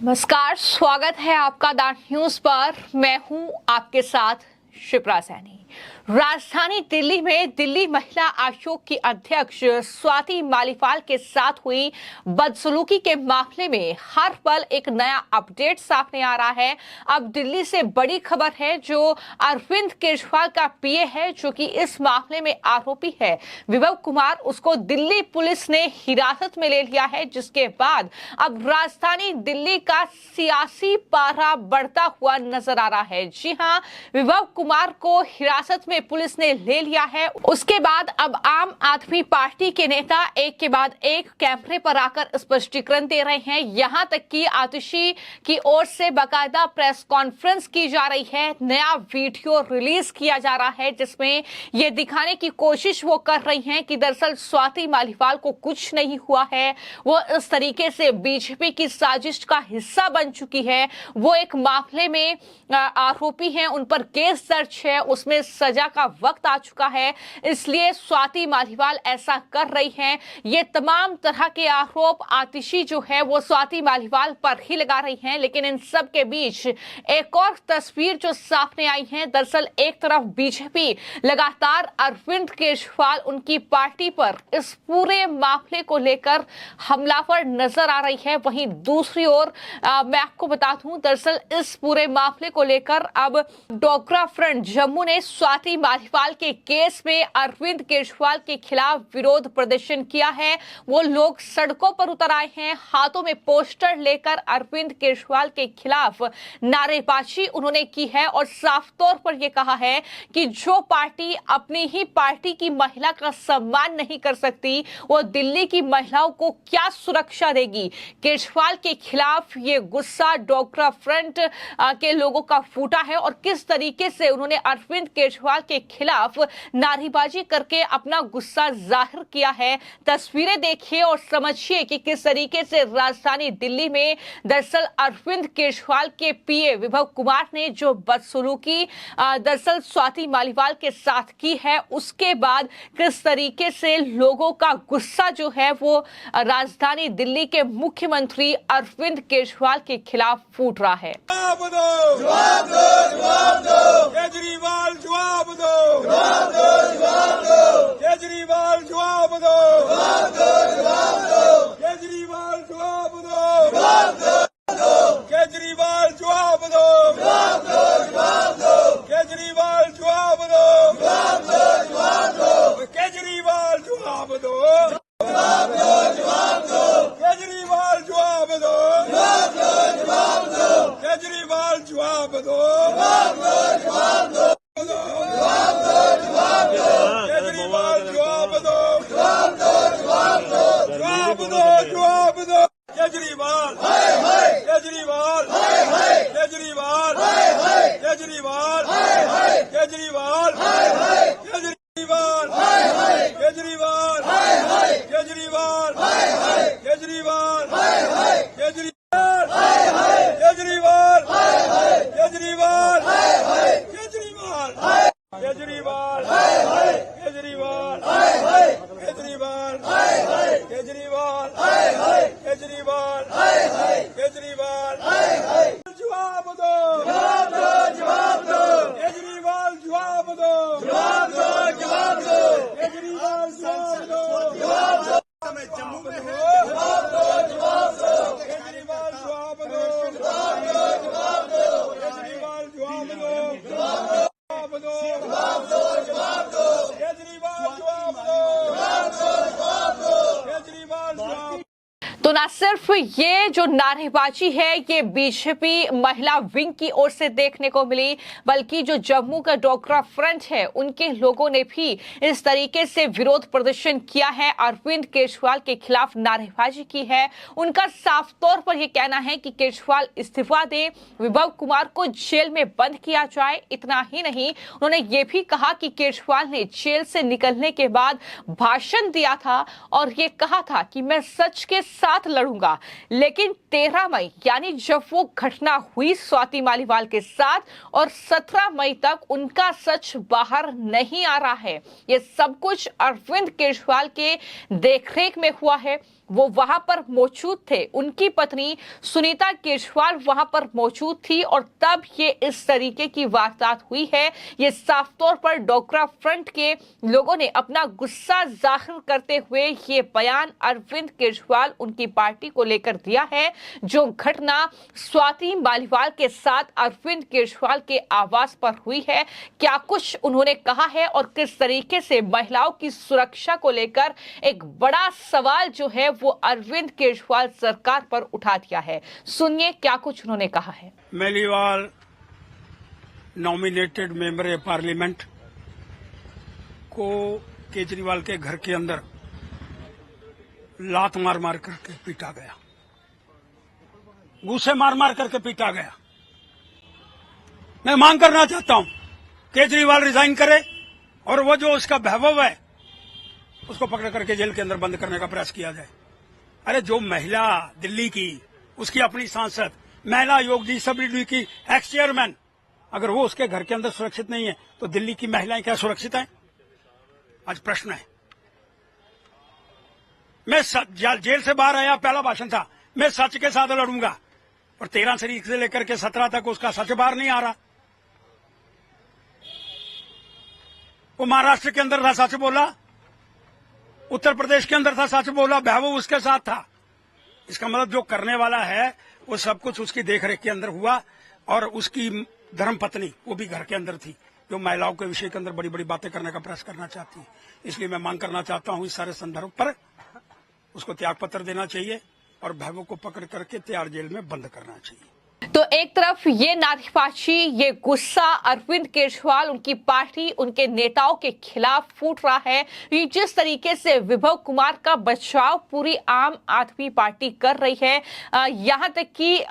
नमस्कार, स्वागत है आपका द न्यूज पर। मैं हूं आपके साथ शिप्रा सैनी। राजधानी दिल्ली में दिल्ली महिला आयोग की अध्यक्ष स्वाति मालीवाल के साथ हुई बदसलूकी के मामले में हर पल एक नया अपडेट सामने आ रहा है। अब दिल्ली से बड़ी खबर है, जो अरविंद केजरीवाल का पीए है, जो कि इस मामले में आरोपी है विभव कुमार, उसको दिल्ली पुलिस ने हिरासत में ले लिया है, जिसके बाद अब राजधानी दिल्ली का सियासी पारा बढ़ता हुआ नजर आ रहा है। जी हां, विभव कुमार को हिरासत में पुलिस ने ले लिया है। उसके बाद अब आम आदमी पार्टी के नेता एक के बाद एक कैमरे पर आकर स्पष्टीकरण दे रहे हैं। यहां तक कि आतिशी की ओर से बाकायदा प्रेस कॉन्फ्रेंस की जा रही है, नया वीडियो रिलीज किया जा रहा है, जिसमें यह दिखाने की कोशिश वो कर रही हैं कि दरअसल स्वाति मालीवाल को कुछ नहीं हुआ है, वो इस तरीके से बीजेपी की साजिश का हिस्सा बन चुकी है, वो एक मामले में आरोपी हैं, उन पर केस दर्ज है, उसमें सजा का वक्त आ चुका है, इसलिए स्वाति मालीवाल ऐसा कर रही हैं। ये तमाम तरह के आरोप आतिशी जो है वो स्वाति मालीवाल पर ही लगा रही हैं। लेकिन इन सब के बीच एक और तस्वीर जो सामने आई है, दरअसल एक तरफ बीजेपी लगातार अरविंद केजरीवाल उनकी पार्टी पर इस पूरे मामले को लेकर हमलावर नजर आ रही है, वहीं दूसरी ओर मैं आपको बता दूं, दरअसल इस पूरे मामले को लेकर अब डोगरा फ्रंट जम्मू ने स्वाति मालीवाल के केस में अरविंद केजरीवाल के खिलाफ विरोध प्रदर्शन किया है। वो लोग सड़कों पर उतर आए हैं, हाथों में पोस्टर लेकर अरविंद केजरीवाल के खिलाफ नारेबाजी उन्होंने की है और साफ तौर पर यह कहा है कि जो पार्टी अपनी ही पार्टी की महिला का सम्मान नहीं कर सकती, वो दिल्ली की महिलाओं को क्या सुरक्षा देगी। केजरीवाल के खिलाफ ये गुस्सा डोगरा फ्रंट के लोगों का फूटा है और किस तरीके से उन्होंने अरविंद केजरीवाल के खिलाफ नारेबाजी करके अपना गुस्सा जाहिर किया है। तस्वीरें देखिए और समझिए कि किस तरीके से राजधानी दिल्ली में दरअसल अरविंद केजरीवाल के पीए विभव कुमार ने जो बदसलूकी दरअसल स्वाति मालीवाल के साथ की है, उसके बाद किस तरीके से लोगों का गुस्सा जो है वो राजधानी दिल्ली के मुख्यमंत्री अरविंद केजरीवाल के खिलाफ फूट रहा है। जवाब दो, जवाब दो, जवाब दो, केजरीवाल जवाब दो, जवाब दो, जवाब दो, केजरीवाल जवाब दो, जवाब दो, जवाब दो, केजरीवाल जवाब दो, जवाब दो, केजरीवाल जवाब दो, जवाब दो, जवाब दो, केजरीवाल जवाब दो, जवाब दो, जवाब दो, केजरीवाल जवाब दो, जवाब दो, जवाब दो, केजरीवाल जवाब दो, जवाब दो, जवाब दो, केजरीवाल जवाब दो, जवाब दो, जवाब दो, जवाब दो, जवाब दो, केजरीवाल जवाब दो, जवाब दो, जवाब दो, जवाब दो, जवाब दो, केजरीवाल हाय हाय, केजरीवाल हाय हाय, केजरीवाल हाय हाय, केजरीवाल हाय हाय, केजरीवाल हाय हाय, केजरीवाल हाय हाय, केजरीवाल हाय हाय, केजरीवाल हाय हाय, केजरीवाल हाय हाय, केजरीवाल हाय हाय, केजरीवाल हाय हाय, केजरीवाल हाय हाय, केजरीवाल हाय, केजरीवाल हाय हाय, केजरीवाल हाय हाय, केजरीवाल हाय हाय, केजरीवाल हाय हाय, केजरीवाल हाय हाय, केजरीवाल हाय हाय, जवाब दो, जवाब दो, जवाब दो, केजरीवाल जवाब दो, जवाब दो, जवाब दो, केजरीवाल जवाब दो, जवाब दो, जम्मू में जवाब दो, जवाब दो, केजरीवाल जवाब दो, जवाब दो, जवाब दो, केजरीवाल जवाब दो, जवाब दो, जवाब दो, जवाब दो, जवाब दो, केजरीवाल जवाब दो, जवाब दो, जवाब दो, केजरीवाल जवाब। तो ना सिर्फ ये जो नारेबाजी है ये बीजेपी महिला विंग की ओर से देखने को मिली, बल्कि जो जम्मू का डोगरा फ्रंट है उनके लोगों ने भी इस तरीके से विरोध प्रदर्शन किया है, अरविंद केजरीवाल के खिलाफ नारेबाजी की है। उनका साफ तौर पर यह कहना है कि केजरीवाल इस्तीफा दे, विभव कुमार को जेल में बंद किया जाए। इतना ही नहीं, उन्होंने ये भी कहा कि केजरीवाल ने जेल से निकलने के बाद भाषण दिया था और ये कहा था कि मैं सच के साथ लड़ूंगा, लेकिन 13 मई यानी जब वो घटना हुई स्वाति मालीवाल के साथ और 17 मई तक उनका सच बाहर नहीं आ रहा है। ये सब कुछ अरविंद केजरीवाल के देखरेख में हुआ है। वो वहां पर मौजूद थे। उनकी पत्नी सुनीता केजरीवाल वहां पर मौजूद थी और तब ये इस तरीके की वारदात हुई है। ये साफ तौर पर डोगरा फ्रंट के लोगों ने अपना गुस्सा जाहिर करते हुए ये बयान अरविंद केजरीवाल उनकी पार्टी को लेकर दिया है। जो घटना स्वाति मालीवाल के साथ अरविंद केजरीवाल के आवास पर हुई है, क्या कुछ उन्होंने कहा है और किस तरीके से महिलाओं की सुरक्षा को लेकर एक बड़ा सवाल जो है वो अरविंद केजरीवाल सरकार पर उठा दिया है। सुनिए क्या कुछ उन्होंने कहा है। मालीवाल नॉमिनेटेड मेंबर पार्लियामेंट को केजरीवाल के घर के अंदर लात मार मार करके पीटा गया, घूसे मार मार करके पीटा गया। मैं मांग करना चाहता हूं केजरीवाल रिजाइन करे और वो जो उसका वैभव है उसको पकड़ करके जेल के अंदर बंद करने का प्रयास किया जाए। अरे जो महिला दिल्ली की, उसकी अपनी सांसद, महिला योग डिसेबिलिटी की एक्स चेयरमैन, अगर वो उसके घर के अंदर सुरक्षित नहीं है तो दिल्ली की महिलाएं क्या सुरक्षित हैं? आज प्रश्न है। मैं जेल से बाहर आया, पहला भाषण था, मैं सच के साथ लड़ूंगा, और 13 तारीख से लेकर के 17 तक उसका सच बाहर नहीं आ रहा। वो महाराष्ट्र के अंदर था, सच बोला, उत्तर प्रदेश के अंदर था, सच बोला, वैभव उसके साथ था। इसका मतलब जो करने वाला है वो सब कुछ उसकी देखरेख के अंदर हुआ, और उसकी धर्मपत्नी वो भी घर के अंदर थी, जो महिलाओं के विषय के अंदर बड़ी बड़ी बातें करने का प्रयास करना चाहती है। इसलिए मैं मांग करना चाहता हूं इस सारे संदर्भ पर उसको त्याग पत्र देना चाहिए और वैभव को पकड़ करके तिहाड़ जेल में बंद करना चाहिए। तो एक तरफ ये नारेबाजी, ये गुस्सा अरविंद केजरीवाल, उनकी पार्टी, उनके नेताओं के खिलाफ फूट रहा है। ये जिस तरीके से विभव कुमार का बचाव पूरी आम आदमी पार्टी कर रही है, यहां तक कि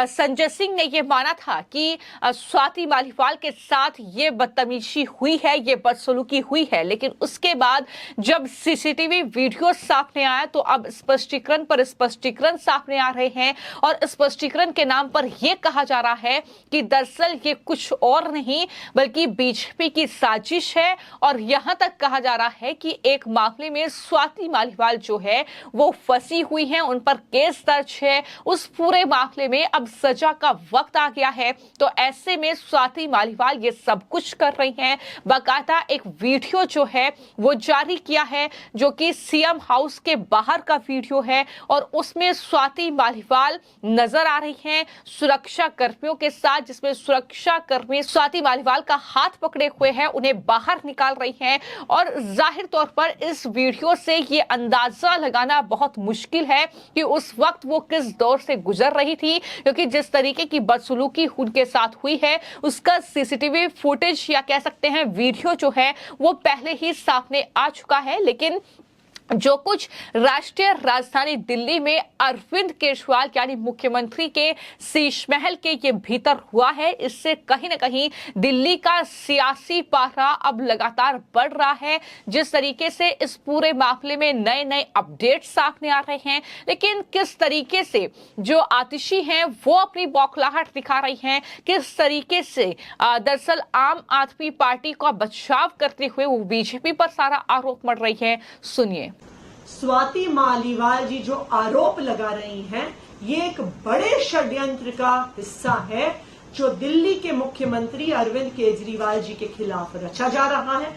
संजय सिंह ने ये माना था कि स्वाति मालीवाल के साथ ये बदतमीजी हुई है, ये बदसलूकी हुई है, लेकिन उसके बाद जब सीसीटीवी वीडियो सामने आया तो अब स्पष्टीकरण पर स्पष्टीकरण सामने आ रहे हैं, और स्पष्टीकरण के नाम पर यह कहा जा रहा है कि दरअसल ये कुछ और नहीं बल्कि बीजेपी की साजिश है। और यहां तक कहा जा रहा है कि एक मामले में स्वाति मालीवाल जो है वो फंसी हुई है, उन पर केस दर्ज है, उस पूरे मामले में अब सजा का वक्त आ गया है। तो ऐसे में स्वाति मालीवाल ये सब कुछ कर रही हैं। बाकायदा एक वीडियो जो है वो जारी किया है, जो कि सीएम हाउस के बाहर का वीडियो है, और उसमें स्वाति मालीवाल नजर आ रही हैं सुरक्षा कर्मियों के साथ, जिसमें सुरक्षा कर्मी स्वाति मालीवाल का हाथ पकड़े हुए हैं, उन्हें बाहर निकाल रही हैं। और जाहिर तौर पर इस वीडियो से ये अंदाजा लगाना बहुत मुश्किल है कि उस वक्त वो किस दौर से गुजर रही थी, क्योंकि जिस तरीके की बदसलूकी उनके साथ हुई है उसका सीसीटीवी फुटेज या कह सकते हैं वीडियो जो है वो पहले ही सामने आ चुका है। लेकिन जो कुछ राष्ट्रीय राजधानी दिल्ली में अरविंद केजरीवाल यानी मुख्यमंत्री के शीश महल के ये भीतर हुआ है, इससे कहीं ना कहीं दिल्ली का सियासी पारा अब लगातार बढ़ रहा है। जिस तरीके से इस पूरे मामले में नए नए अपडेट सामने आ रहे हैं, लेकिन किस तरीके से जो आतिशी हैं वो अपनी बौखलाहट दिखा रही हैं, किस तरीके से दरअसल आम आदमी पार्टी का बचाव करते हुए वो बीजेपी पर सारा आरोप मढ़ रही है। सुनिए। स्वाति मालीवाल जी जो आरोप लगा रही हैं, ये एक बड़े षड्यंत्र का हिस्सा है जो दिल्ली के मुख्यमंत्री अरविंद केजरीवाल जी के खिलाफ रचा जा रहा है,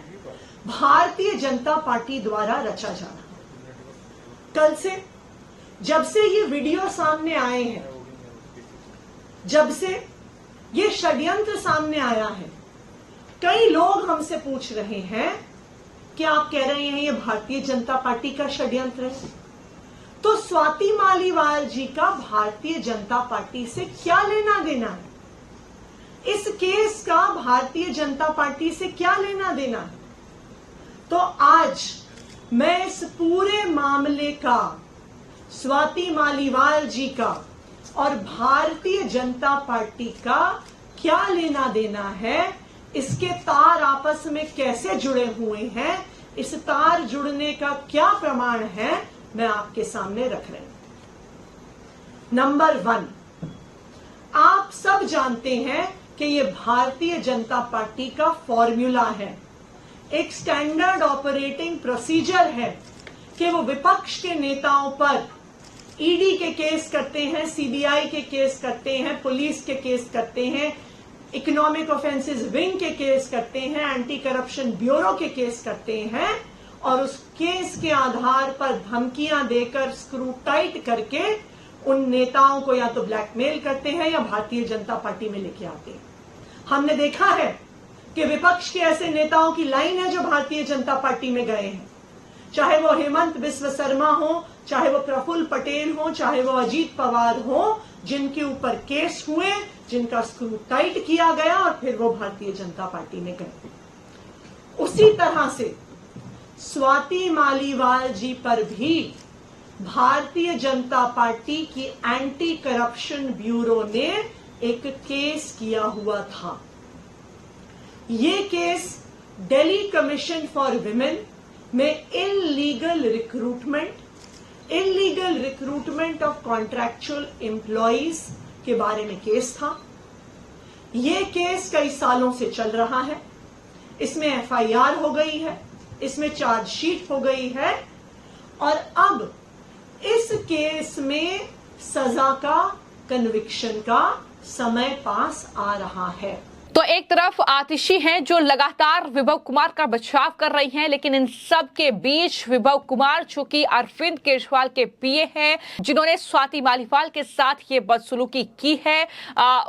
भारतीय जनता पार्टी द्वारा रचा जा रहा है। कल से जब से ये वीडियो सामने आए हैं, जब से ये षड्यंत्र सामने आया है, कई लोग हमसे पूछ रहे हैं कि आप कह रहे हैं ये भारतीय जनता पार्टी का षड्यंत्र है, तो स्वाति मालीवाल जी का भारतीय जनता पार्टी से क्या लेना देना है? इस केस का भारतीय जनता पार्टी से क्या लेना देना है? तो आज मैं इस पूरे मामले का, स्वाति मालीवाल जी का और भारतीय जनता पार्टी का क्या लेना देना है, इसके तार आपस में कैसे जुड़े हुए हैं, इस तार जुड़ने का क्या प्रमाण है, मैं आपके सामने रख रही हूं। नंबर 1, आप सब जानते हैं कि यह भारतीय जनता पार्टी का फॉर्मूला है, एक स्टैंडर्ड ऑपरेटिंग प्रोसीजर है कि वो विपक्ष के नेताओं पर ईडी के केस करते हैं, सीबीआई के केस करते हैं, पुलिस के केस करते हैं, इकोनॉमिक ऑफेंसेस विंग के केस करते हैं, एंटी करप्शन ब्यूरो के केस करते हैं और उस केस के आधार पर धमकियां देकर स्क्रू टाइट करके उन नेताओं को या तो ब्लैकमेल करते हैं या भारतीय जनता पार्टी में लेके आते हैं। हमने देखा है कि विपक्ष के ऐसे नेताओं की लाइन है जो भारतीय जनता पार्टी में गए हैं, चाहे वो हेमंत बिस्व शर्मा हो, चाहे वो प्रफुल्ल पटेल हो, चाहे वो अजीत पवार हो, जिनके ऊपर केस हुए, जिनका स्क्रू टाइट किया गया और फिर वो भारतीय जनता पार्टी में गए। उसी तरह से स्वाति मालीवाल जी पर भी भारतीय जनता पार्टी की एंटी करप्शन ब्यूरो ने एक केस किया हुआ था। ये case Delhi commission for women में illegal recruitment of contractual employees के बारे में केस था। ये केस कई सालों से चल रहा है। इसमें एफआईआर हो गई है, इसमें चार्जशीट हो गई है और अब इस केस में सजा का, कन्विक्शन का समय पास आ रहा है। तो एक तरफ आतिशी हैं जो लगातार विभव कुमार का बचाव कर रही हैं, लेकिन इन सब के बीच विभव कुमार जो कि अरविंद केजरीवाल के पीए हैं, जिन्होंने स्वाति मालीवाल के साथ ये बदसलूकी की है,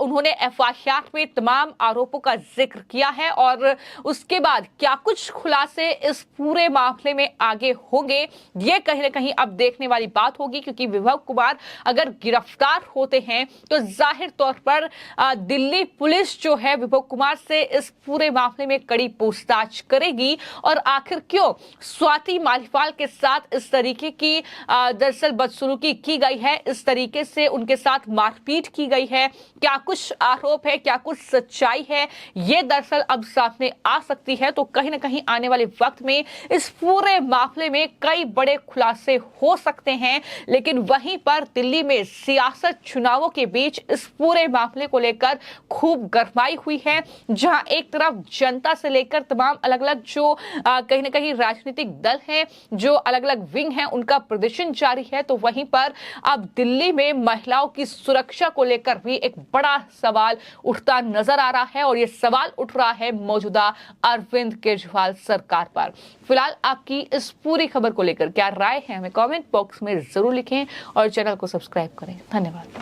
उन्होंने एफआईआर में तमाम आरोपों का जिक्र किया है और उसके बाद क्या कुछ खुलासे इस पूरे मामले में आगे होंगे, ये कहीं ना कहीं अब देखने वाली बात होगी। क्योंकि विभव कुमार अगर गिरफ्तार होते हैं तो जाहिर तौर पर दिल्ली पुलिस जो है विभव कुमार से इस पूरे मामले में कड़ी पूछताछ करेगी और आखिर क्यों स्वाति मालीवाल के साथ इस तरीके की दरअसल बदसलूकी की गई है, इस तरीके से उनके साथ मारपीट की गई है, क्या कुछ आरोप है, क्या कुछ सच्चाई है, ये दरअसल अब सामने आ सकती है। तो कहीं ना कहीं आने वाले वक्त में इस पूरे मामले में कई बड़े खुलासे हो सकते हैं। लेकिन वहीं पर दिल्ली में सियासत चुनावों के बीच इस पूरे मामले को लेकर खूब गरमाई हुई है, जहां एक तरफ जनता से लेकर तमाम अलग अलग जो कहीं ना कहीं राजनीतिक दल हैं, जो अलग अलग विंग हैं, उनका प्रदर्शन जारी है। तो वहीं पर अब दिल्ली में महिलाओं की सुरक्षा को लेकर भी एक बड़ा सवाल उठता नजर आ रहा है और यह सवाल उठ रहा है मौजूदा अरविंद केजरीवाल सरकार पर। फिलहाल आपकी इस पूरी खबर को लेकर क्या राय है, हमें कमेंट बॉक्स में जरूर लिखें और चैनल को सब्सक्राइब करें। धन्यवाद।